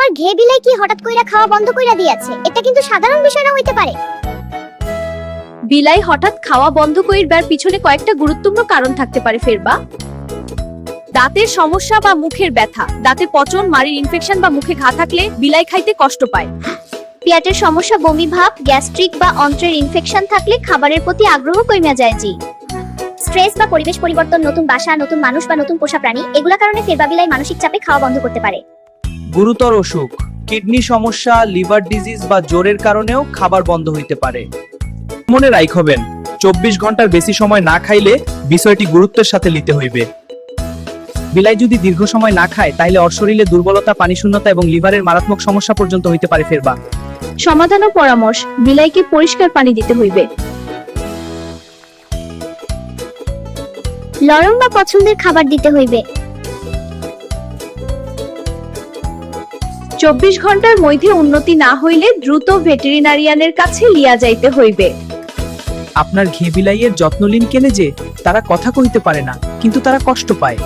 তোমার ঘে বিলাই কি হঠাৎ কইরা খাওয়া বন্ধ কইরা দিয়েছে? এটা কিন্তু সাধারণ বিষয় না হইতে পারে। বিলাই হঠাৎ খাওয়া বন্ধ কইরবার পিছনে কয়েকটা গুরুত্বপূর্ণ কারণ থাকতে পারে ফেরবা। দাঁতের সমস্যা বা মুখের ব্যথা, দাঁতে পচন, মাড়ির ইনফেকশন বা মুখে ঘা থাকলে বিলাই খাইতে কষ্ট পায়। পেটের সমস্যা, বমি ভাব, গ্যাস্ট্রিক বা অন্ত্রের ইনফেকশন থাকলে খাবারের প্রতি আগ্রহ কমে যায়। জি, স্ট্রেস বা পরিবেশ পরিবর্তন, নতুন বাসা, নতুন মানুষ বা নতুন পোষা প্রাণী, এগুলা কারণে ফেরবা বিলাই মানসিক চাপে খাওয়া বন্ধ করতে পারে। গুরুতর অসুখ, কিডনি সমস্যা, লিভার ডিজিজ বা জ্বরের কারণেও খাবার বন্ধ হইতে পারে। মনে রাখবেন, 24 ঘন্টার বেশি সময় না খাইলে বিষয়টি গুরুত্বের সাথে নিতে হইবে। বিলাই যদি দীর্ঘ সময় না খায় তাহলে ওর শরীরে দুর্বলতা, পানিশূন্যতা এবং লিভারের মারাত্মক সমস্যা পর্যন্ত হইতে পারে ফেরবা। সমাধান ও পরামর্শ: বিলাইকে পরিষ্কার পানি দিতে হইবে। নরম বা পছন্দের খাবার দিতে হইবে। 24 ঘন্টার মধ্যে উন্নতি না হইলে দ্রুত ভেটেরিনারিয়ানের কাছে লিয়া যাইতে হইবে। আপনার ঘে বিলাইয়ের যত্ন নিন কেনে যে তারা কথা কইতে পারে না, কিন্তু তারা কষ্ট পায়।